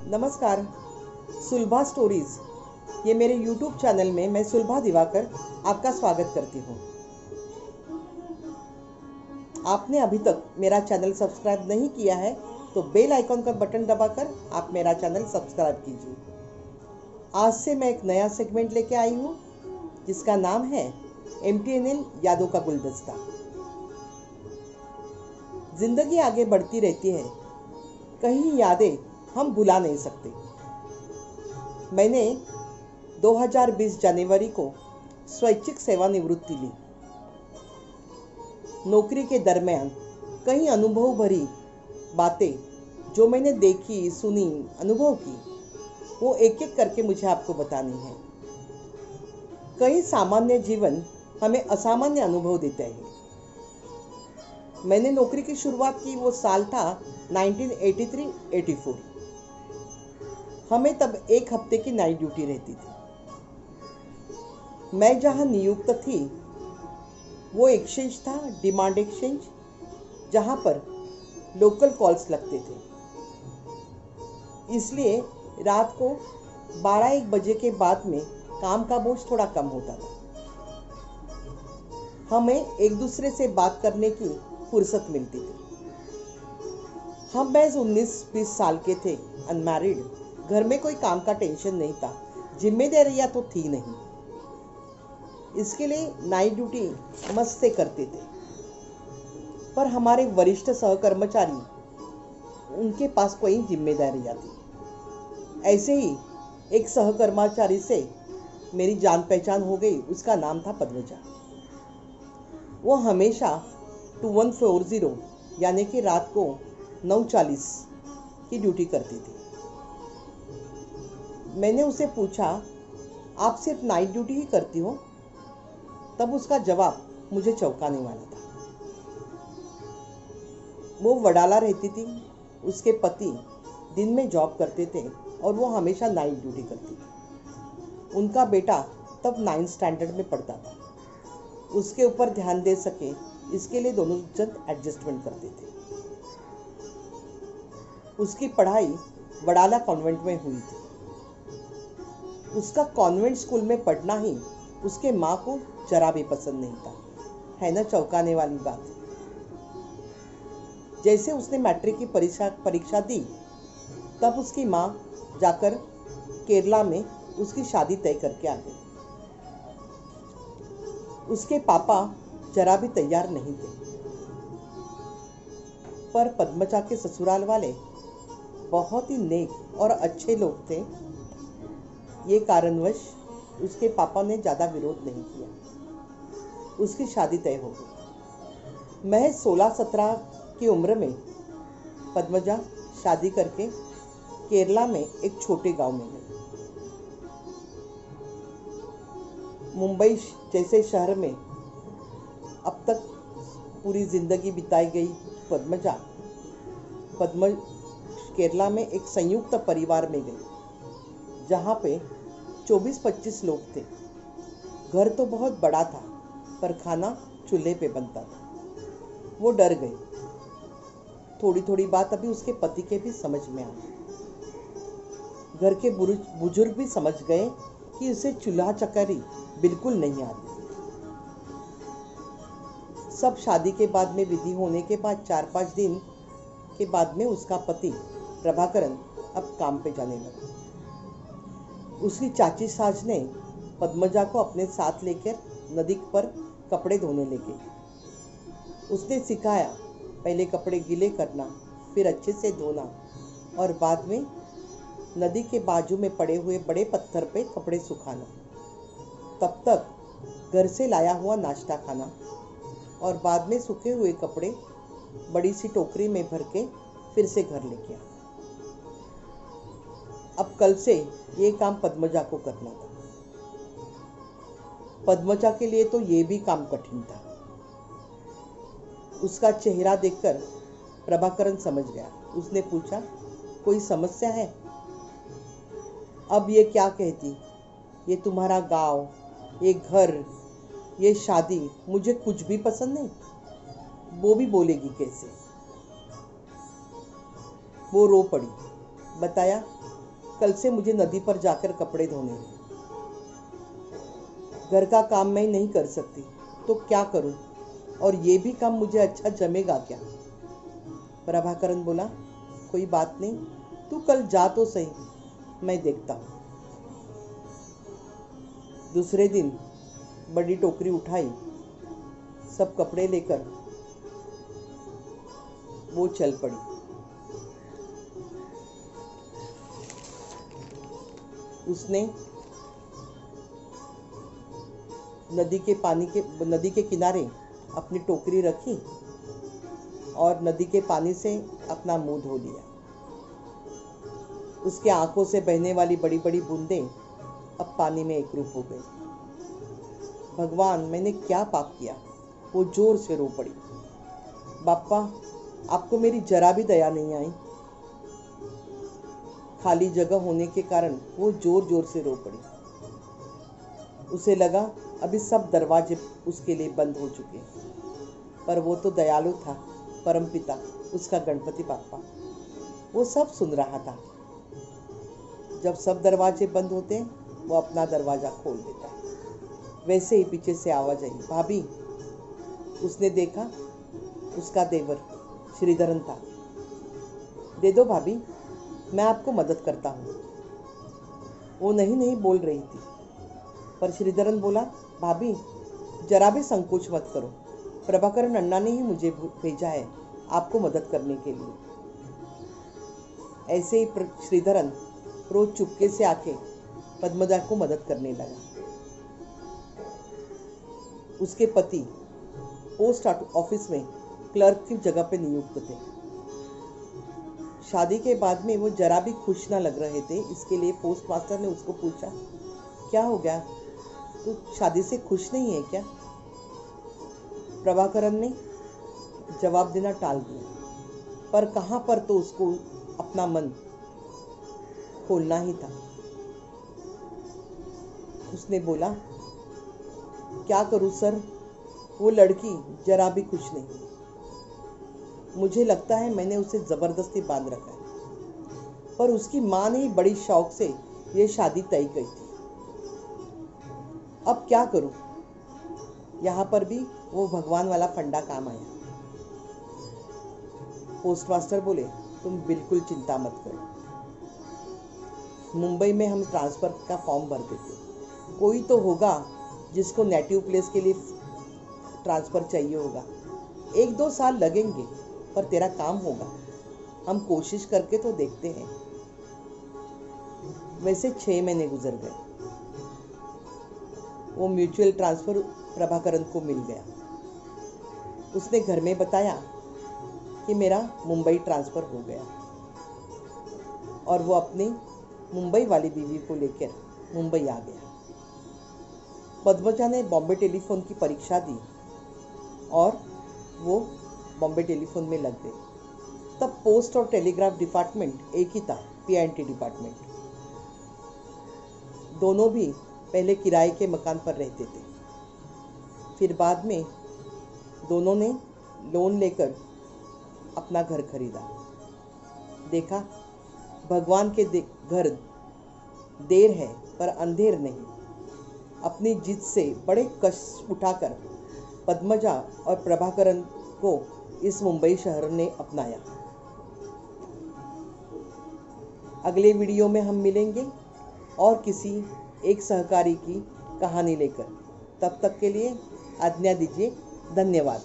नमस्कार। सुलभा स्टोरीज ये मेरे YouTube चैनल में मैं सुलभा दिवाकर आपका स्वागत करती हूँ। आपने अभी तक मेरा चैनल सब्सक्राइब नहीं किया है तो बेल आइकॉन का बटन दबाकर आप मेरा चैनल सब्सक्राइब कीजिए। आज से मैं एक नया सेगमेंट लेके आई हूँ जिसका नाम है MTNL यादों का गुलदस्ता। जिंदगी आगे बढ़ती रहती है, कहीं यादें हम भुला नहीं सकते। मैंने 2020 जनवरी को स्वैच्छिक सेवानिवृत्ति ली। नौकरी के दरमियान कई अनुभव भरी बातें जो मैंने देखी, सुनी, अनुभव की, वो एक एक करके मुझे आपको बतानी है। कई सामान्य जीवन हमें असामान्य अनुभव देते हैं। मैंने नौकरी की शुरुआत की, वो साल था 1983-84। हमें तब एक हफ्ते की नाइट ड्यूटी रहती थी। मैं जहां नियुक्त थी वो एक्सचेंज था, डिमांड एक्सचेंज, जहां पर लोकल कॉल्स लगते थे। इसलिए रात को 12-1 बजे के बाद में काम का बोझ थोड़ा कम होता था। हमें एक दूसरे से बात करने की फुर्सत मिलती थी। हम महज 19-20 साल के थे, अनमैरिड। घर में कोई काम का टेंशन नहीं था, जिम्मेदारियां तो थी नहीं। इसके लिए नाइट ड्यूटी मस्त से करते थे। पर हमारे वरिष्ठ सहकर्मचारी, उनके पास कोई जिम्मेदारियां थी। ऐसे ही एक सहकर्मचारी से मेरी जान पहचान हो गई। उसका नाम था पद्मजा। वो हमेशा 2140 यानी कि रात को 9:40 की ड्यूटी करती थी। मैंने उसे पूछा, आप सिर्फ नाइट ड्यूटी ही करती हो? तब उसका जवाब मुझे चौंकाने वाला था। वो वडाला रहती थी, उसके पति दिन में जॉब करते थे और वो हमेशा नाइट ड्यूटी करती थी। उनका बेटा तब 9th स्टैंडर्ड में पढ़ता था। उसके ऊपर ध्यान दे सके इसके लिए दोनों जन एडजस्टमेंट करते थे। उसकी पढ़ाई वडाला कॉन्वेंट में हुई थी। उसका कॉन्वेंट स्कूल में पढ़ना ही उसके माँ को जरा भी पसंद नहीं था। है ना चौंकाने वाली बात। जैसे उसने मैट्रिक की परीक्षा दी, तब उसकी माँ जाकर केरला में उसकी शादी तय करके आ गई। उसके पापा जरा भी तैयार नहीं थे। पर पद्मजा के ससुराल वाले बहुत ही नेक और अच्छे लोग थे। ये कारणवश उसके पापा ने ज़्यादा विरोध नहीं किया। उसकी शादी तय हो गई। महज 16-17 की उम्र में पद्मजा शादी करके केरला में एक छोटे गांव में गई। मुंबई जैसे शहर में अब तक पूरी जिंदगी बिताई गई पद्मजा केरला में एक संयुक्त परिवार में गई, जहाँ पे 24-25 लोग थे। घर तो बहुत बड़ा था, पर खाना चूल्हे पे बनता था। वो डर गई। थोड़ी थोड़ी बात अभी उसके पति के भी समझ में आ गई। घर के बुजुर्ग भी समझ गए कि उसे चूल्हा चक्करी बिल्कुल नहीं आती। सब शादी के बाद में विधि होने के बाद 4-5 दिन के बाद में उसका पति प्रभाकरन अब काम पे जाने लगा। उसकी चाची सास ने पद्मजा को अपने साथ लेकर नदी पर कपड़े धोने ले गई। उसने सिखाया, पहले कपड़े गीले करना, फिर अच्छे से धोना और बाद में नदी के बाजू में पड़े हुए बड़े पत्थर पे कपड़े सुखाना। तब तक घर से लाया हुआ नाश्ता खाना और बाद में सूखे हुए कपड़े बड़ी सी टोकरी में भर के फिर से घर लेके आना। अब कल से ये काम पद्मजा को करना था। पद्मजा के लिए तो ये भी काम कठिन था। उसका चेहरा देखकर प्रभाकरन समझ गया। उसने पूछा, कोई समस्या है? अब ये क्या कहती, ये तुम्हारा गांव, ये घर, ये शादी मुझे कुछ भी पसंद नहीं। वो भी बोलेगी कैसे? वो रो पड़ी। बताया, कल से मुझे नदी पर जाकर कपड़े धोने हैं। घर का काम मैं नहीं कर सकती तो क्या करूं, और ये भी काम मुझे अच्छा जमेगा क्या? प्रभाकरन बोला, कोई बात नहीं, तू कल जा तो सही, मैं देखता हूं। दूसरे दिन बड़ी टोकरी उठाई, सब कपड़े लेकर वो चल पड़ी। उसने नदी के किनारे अपनी टोकरी रखी और नदी के पानी से अपना मुंह धो लिया। उसके आंखों से बहने वाली बड़ी बड़ी बूंदें अब पानी में एकरूप हो गई। भगवान, मैंने क्या पाप किया? वो जोर से रो पड़ी। बाप्पा, आपको मेरी जरा भी दया नहीं आई। खाली जगह होने के कारण वो जोर जोर से रो पड़ी। उसे लगा अभी सब दरवाजे उसके लिए बंद हो चुके, पर वो तो दयालु था, परमपिता, उसका गणपति बाप्पा, वो सब सुन रहा था। जब सब दरवाजे बंद होते वो अपना दरवाजा खोल देता। वैसे ही पीछे से आवाज आई, भाभी। उसने देखा, उसका देवर श्रीधरन था। दे दो भाभी, मैं आपको मदद करता हूँ। वो नहीं बोल रही थी, पर श्रीधरन बोला, भाभी जरा भी संकोच मत करो, प्रभाकरन अन्ना ने ही मुझे भेजा है आपको मदद करने के लिए। ऐसे ही श्रीधरन रोज चुपके से आके पद्मजा को मदद करने लगा। उसके पति पोस्ट ऑफिस में क्लर्क की जगह पे नियुक्त थे। शादी के बाद में वो जरा भी खुश ना लग रहे थे। इसके लिए पोस्ट मास्टर ने उसको पूछा, क्या हो गया, तू शादी से खुश नहीं है क्या? प्रभाकरन ने जवाब देना टाल दिया, पर कहां पर तो उसको अपना मन खोलना ही था। उसने बोला, क्या करूं सर, वो लड़की जरा भी खुश नहीं। मुझे लगता है मैंने उसे जबरदस्ती बांध रखा है, पर उसकी मां ने ही बड़ी शौक से ये शादी तय की थी। अब क्या करूं? यहाँ पर भी वो भगवान वाला फंडा काम आया। पोस्टमास्टर बोले, तुम बिल्कुल चिंता मत करो, मुंबई में हम ट्रांसफर का फॉर्म भर देते, कोई तो होगा जिसको नेटिव प्लेस के लिए ट्रांसफर चाहिए होगा। 1-2 साल लगेंगे, पर तेरा काम होगा, हम कोशिश करके तो देखते हैं। वैसे 6 महीने गुजर गए। वो म्यूचुअल ट्रांसफर प्रभाकरन को मिल गया। उसने घर में बताया कि मेरा मुंबई ट्रांसफर हो गया, और वो अपनी मुंबई वाली बीवी को लेकर मुंबई आ गया। पद्मजा ने बॉम्बे टेलीफोन की परीक्षा दी और वो बॉम्बे टेलीफोन में लग गई। तब पोस्ट और टेलीग्राफ डिपार्टमेंट एक ही था, पीआईटी डिपार्टमेंट। दोनों भी पहले किराए के मकान पर रहते थे, फिर बाद में दोनों ने लोन लेकर अपना घर खरीदा। देखा, भगवान के घर देर है पर अंधेर नहीं। अपनी जिद से बड़े कष्ट उठाकर पद्मजा और प्रभाकरन को इस मुंबई शहर ने अपनाया। अगले वीडियो में हम मिलेंगे और किसी एक सहकारी की कहानी लेकर। तब तक के लिए आज्ञा दीजिए। धन्यवाद।